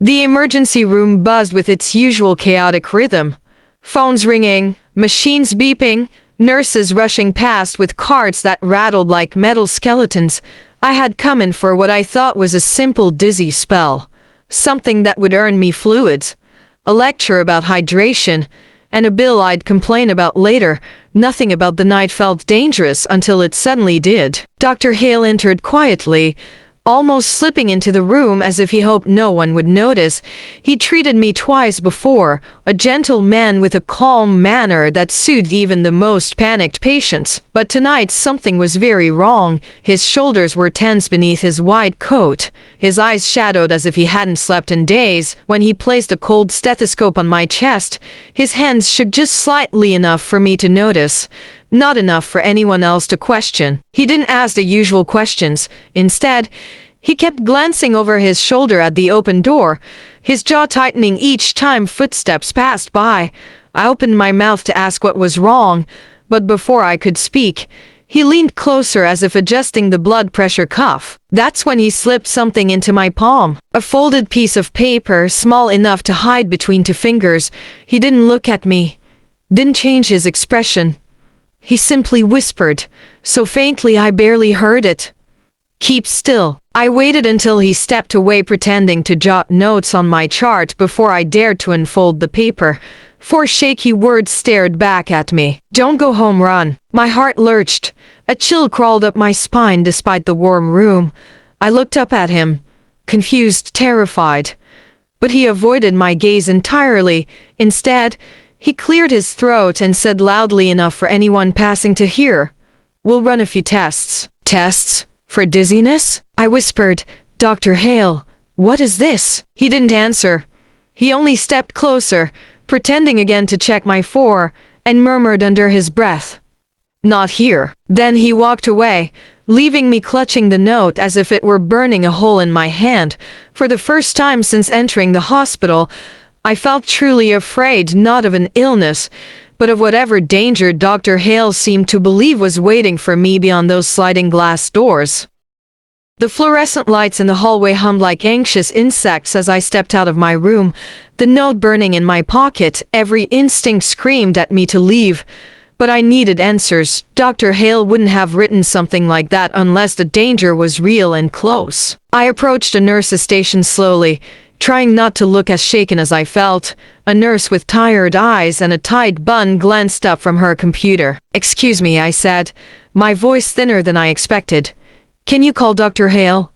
The emergency room buzzed with its usual chaotic rhythm. Phones ringing, machines beeping, nurses rushing past with carts that rattled like metal skeletons. I had come in for what I thought was a simple dizzy spell. Something that would earn me fluids. A lecture about hydration, and a bill I'd complain about later. Nothing about the night felt dangerous until it suddenly did. Dr. Hale entered quietly, almost slipping into the room as if he hoped no one would notice. He treated me twice before, a gentle man with a calm manner that soothed even the most panicked patients. But tonight something was very wrong. His shoulders were tense beneath his wide coat, his eyes shadowed as if he hadn't slept in days. When he placed a cold stethoscope on my chest, his hands shook just slightly enough for me to notice. Not enough for anyone else to question. He didn't ask the usual questions. Instead, he kept glancing over his shoulder at the open door, his jaw tightening each time footsteps passed by. I opened my mouth to ask what was wrong, but before I could speak, he leaned closer as if adjusting the blood pressure cuff. That's when he slipped something into my palm. A folded piece of paper, small enough to hide between two fingers. He didn't look at me, didn't change his expression. He simply whispered, so faintly I barely heard it. "Keep still." I waited until he stepped away, pretending to jot notes on my chart before I dared to unfold the paper. 4 shaky words stared back at me. "Don't go home, run." My heart lurched. A chill crawled up my spine despite the warm room. I looked up at him, confused, terrified. But he avoided my gaze entirely. Instead, he cleared his throat and said loudly enough for anyone passing to hear, "We'll run a few tests." "Tests? For dizziness?" I whispered. "Dr. Hale, what is this?" He didn't answer. He only stepped closer, pretending again to check my 4, and murmured under his breath, "Not here." Then he walked away, leaving me clutching the note as if it were burning a hole in my hand. For the first time since entering the hospital, I felt truly afraid, not of an illness, but of whatever danger Dr. Hale seemed to believe was waiting for me beyond those sliding glass doors. The fluorescent lights in the hallway hummed like anxious insects as I stepped out of my room, the note burning in my pocket. Every instinct screamed at me to leave, but I needed answers. Dr. Hale wouldn't have written something like that unless the danger was real and close. I approached a nurse's station slowly, trying not to look as shaken as I felt. A nurse with tired eyes and a tight bun glanced up from her computer. "Excuse me," I said, my voice thinner than I expected. "Can you call Dr. Hale?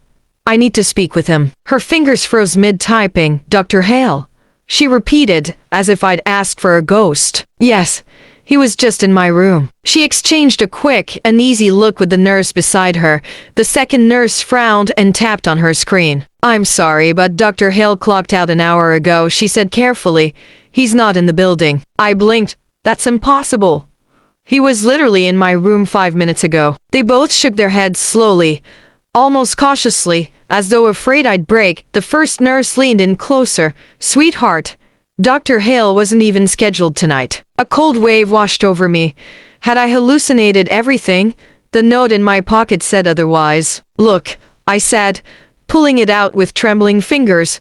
I need to speak with him." Her fingers froze mid-typing. "Dr. Hale?" she repeated, as if I'd asked for a ghost. "Yes, he was just in my room." She exchanged a quick, uneasy look with the nurse beside her. The second nurse frowned and tapped on her screen. "I'm sorry, but Dr. Hale clocked out an hour ago," she said carefully. "He's not in the building." I blinked. "That's impossible. He was literally in my room 5 minutes ago." They both shook their heads slowly, almost cautiously, as though afraid I'd break. The first nurse leaned in closer. "Sweetheart, Dr. Hale wasn't even scheduled tonight." A cold wave washed over me. Had I hallucinated everything? The note in my pocket said otherwise. "Look," I said, pulling it out with trembling fingers.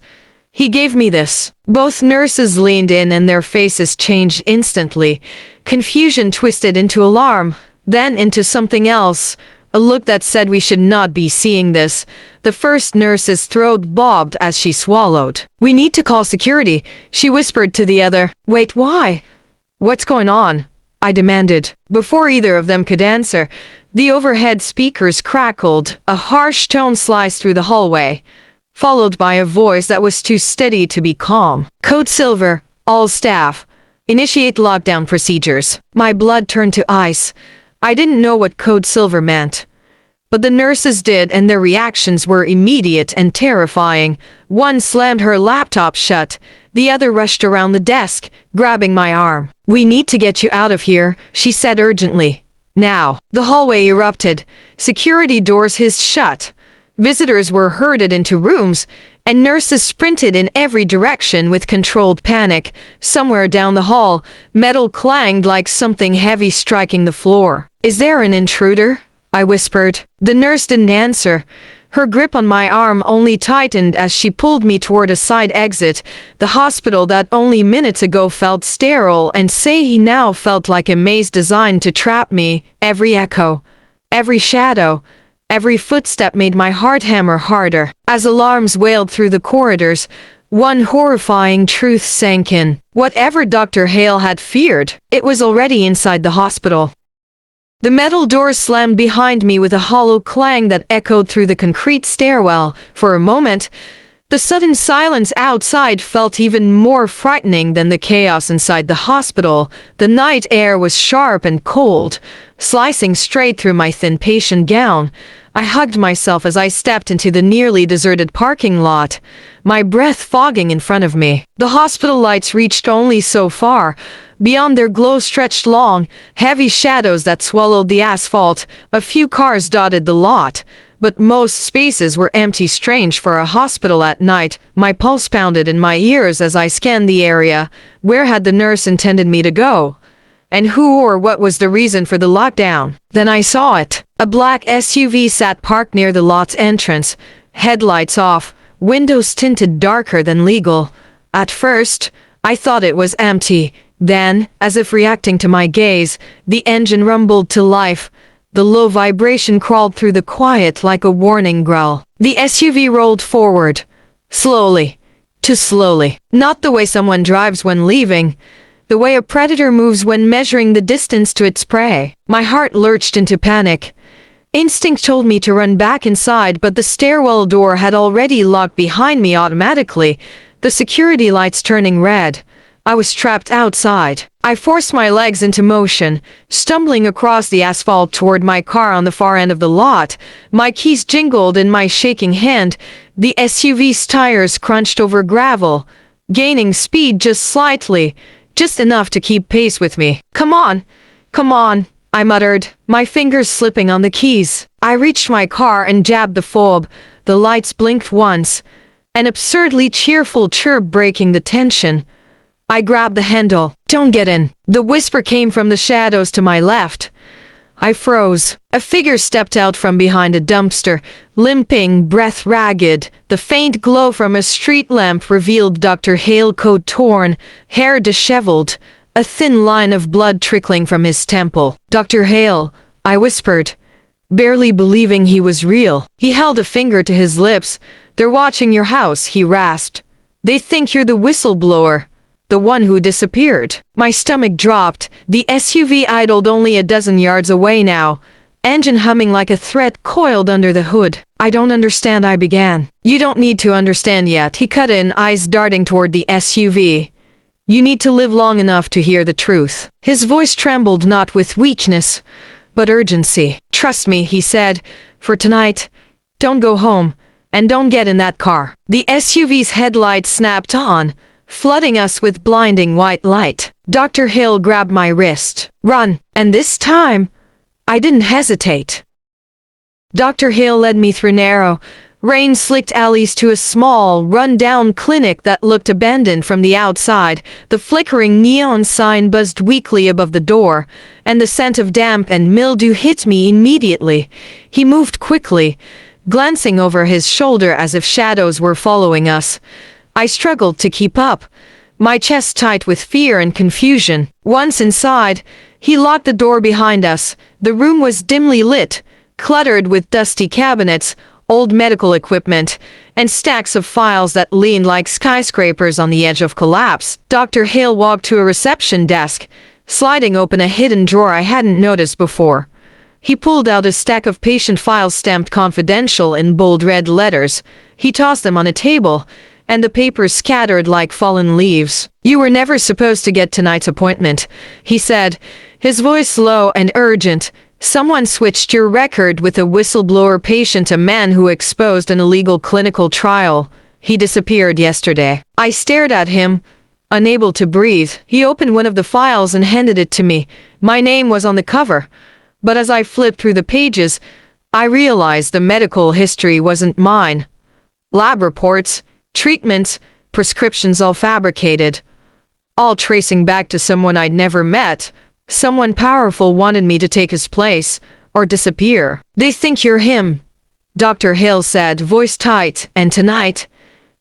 "He gave me this." Both nurses leaned in and their faces changed instantly. Confusion twisted into alarm, then into something else, a look that said we should not be seeing this. The first nurse's throat bobbed as she swallowed. "We need to call security," she whispered to the other. "Wait, why? What's going on?" I demanded. Before either of them could answer, the overhead speakers crackled. A harsh tone sliced through the hallway, followed by a voice that was too steady to be calm. "Code Silver, all staff. Initiate lockdown procedures." My blood turned to ice. I didn't know what Code Silver meant, but the nurses did, and their reactions were immediate and terrifying. One slammed her laptop shut. The other rushed around the desk, grabbing my arm. "We need to get you out of here," she said urgently. "Now." The hallway erupted. Security doors hissed shut. Visitors were herded into rooms, and nurses sprinted in every direction with controlled panic. Somewhere down the hall, metal clanged like something heavy striking the floor. "Is there an intruder?" I whispered. The nurse didn't answer. Her grip on my arm only tightened as she pulled me toward a side exit, the hospital that only minutes ago felt sterile and say now felt like a maze designed to trap me. Every echo, every shadow, every footstep made my heart hammer harder. As alarms wailed through the corridors, one horrifying truth sank in. Whatever Dr. Hale had feared, it was already inside the hospital. The metal door slammed behind me with a hollow clang that echoed through the concrete stairwell. For a moment, the sudden silence outside felt even more frightening than the chaos inside the hospital. The night air was sharp and cold, slicing straight through my thin patient gown. I hugged myself as I stepped into the nearly deserted parking lot, my breath fogging in front of me. The hospital lights reached only so far. Beyond their glow stretched long, heavy shadows that swallowed the asphalt. A few cars dotted the lot, but most spaces were empty. Strange for a hospital at night. My pulse pounded in my ears as I scanned the area. Where had the nurse intended me to go? And who or what was the reason for the lockdown? Then I saw it. A black SUV sat parked near the lot's entrance, headlights off, windows tinted darker than legal. At first, I thought it was empty. Then, as if reacting to my gaze, the engine rumbled to life. The low vibration crawled through the quiet like a warning growl. The SUV rolled forward. Slowly. Too slowly. Not the way someone drives when leaving. The way a predator moves when measuring the distance to its prey. My heart lurched into panic. Instinct told me to run back inside, but the stairwell door had already locked behind me automatically, the security lights turning red. I was trapped outside. I forced my legs into motion, stumbling across the asphalt toward my car on the far end of the lot. My keys jingled in my shaking hand. The SUV's tires crunched over gravel, gaining speed just slightly, just enough to keep pace with me. Come on, I muttered, my fingers slipping on the keys. I reached my car and jabbed the fob. The lights blinked once, an absurdly cheerful chirp breaking the tension. I grabbed the handle. Don't get in. The whisper came from the shadows to my left. I froze. A figure stepped out from behind a dumpster, limping, breath ragged. The faint glow from a street lamp revealed Dr. Hale, coat torn, hair disheveled, a thin line of blood trickling from his temple. Dr. Hale, I whispered, barely believing he was real. He held a finger to his lips. They're watching your house, he rasped. They think you're the whistleblower, the one who disappeared. My stomach dropped. The SUV idled only a dozen yards away now, engine humming like a threat coiled under the hood. I don't understand, I began. You don't need to understand yet, he cut in, eyes darting toward the SUV. You need to live long enough to hear the truth. His voice trembled not with weakness, but urgency. Trust me, he said, for tonight. Don't go home, and don't get in that car. The SUV's headlights snapped on, flooding us with blinding white light. Dr. Hale grabbed my wrist. Run. And this time, I didn't hesitate. Dr. Hale led me through narrow, rain-slicked alleys to a small, run-down clinic that looked abandoned from the outside. The flickering neon sign buzzed weakly above the door, and the scent of damp and mildew hit me immediately. He moved quickly, glancing over his shoulder as if shadows were following us. I struggled to keep up, my chest tight with fear and confusion. Once inside, he locked the door behind us. The room was dimly lit, cluttered with dusty cabinets, old medical equipment, and stacks of files that leaned like skyscrapers on the edge of collapse. Dr. Hale walked to a reception desk, sliding open a hidden drawer I hadn't noticed before. He pulled out a stack of patient files stamped confidential in bold red letters. He tossed them on a table, and the papers scattered like fallen leaves. You were never supposed to get tonight's appointment, he said, his voice low and urgent. Someone switched your record with a whistleblower patient, a man who exposed an illegal clinical trial. He disappeared yesterday. I stared at him, unable to breathe. He opened one of the files and handed it to me. My name was on the cover, but as I flipped through the pages, I realized the medical history wasn't mine. Lab reports, treatments, prescriptions, all fabricated, all tracing back to someone I'd never met. Someone powerful wanted me to take his place, or disappear. They think you're him, Dr. Hill said, voice tight, and tonight,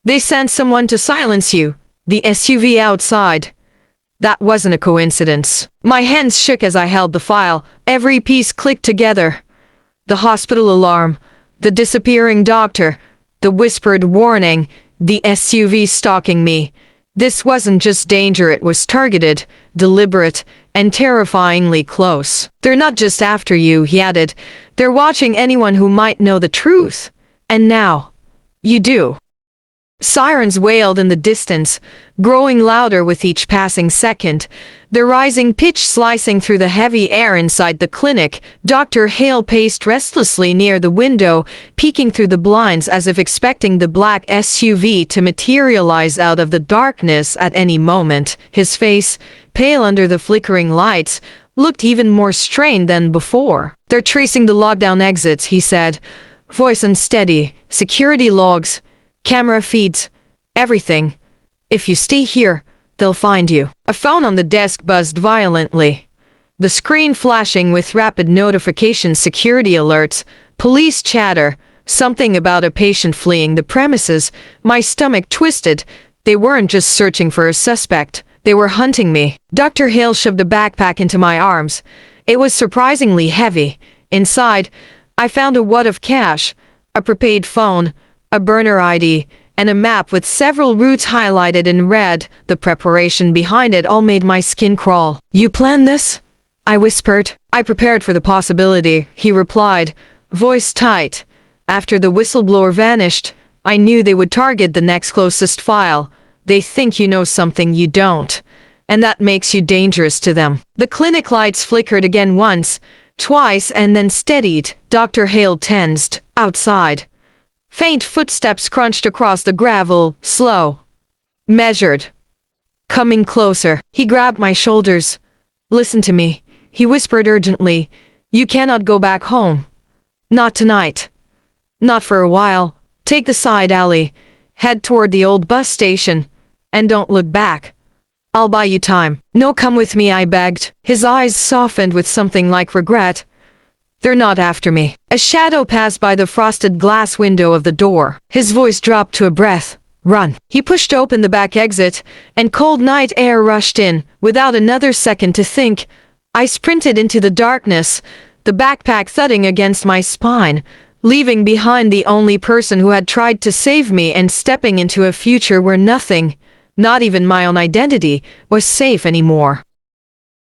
they sent someone to silence you. The SUV outside. That wasn't a coincidence. My hands shook as I held the file. Every piece clicked together. The hospital alarm, the disappearing doctor, the whispered warning, the SUV stalking me. This wasn't just danger, it was targeted, deliberate, and terrifyingly close. They're not just after you, he added. They're watching anyone who might know the truth. And now, you do. Sirens wailed in the distance, growing louder with each passing second, their rising pitch slicing through the heavy air inside the clinic. Dr. Hale paced restlessly near the window, peeking through the blinds as if expecting the black SUV to materialize out of the darkness at any moment. His face, pale under the flickering lights, looked even more strained than before. They're tracing the lockdown exits, he said, voice unsteady. Security logs, camera feeds, everything. If you stay here, they'll find you. A phone on the desk buzzed violently, the screen flashing with rapid notifications, security alerts, police chatter, something about a patient fleeing the premises. My stomach twisted. They weren't just searching for a suspect, they were hunting me. Dr. Hale shoved a backpack into my arms. It was surprisingly heavy. Inside, I found a wad of cash, a prepaid phone, a burner ID, and a map with several routes highlighted in red. The preparation behind it all made my skin crawl. You planned this? I whispered. I prepared for the possibility, he replied, voice tight. After the whistleblower vanished, I knew they would target the next closest file. They think you know something you don't, and that makes you dangerous to them. The clinic lights flickered again once, twice, and then steadied. Dr. Hale tensed. Outside, faint footsteps crunched across the gravel, slow, measured, coming closer. He grabbed my shoulders. Listen to me, he whispered urgently. You cannot go back home. Not tonight. Not for a while. Take the side alley. Head toward the old bus station. And don't look back. I'll buy you time. No, come with me, I begged. His eyes softened with something like regret. They're not after me. A shadow passed by the frosted glass window of the door. His voice dropped to a breath. Run. He pushed open the back exit, and cold night air rushed in. Without another second to think, I sprinted into the darkness, the backpack thudding against my spine, leaving behind the only person who had tried to save me and stepping into a future where nothing, not even my own identity, was safe anymore.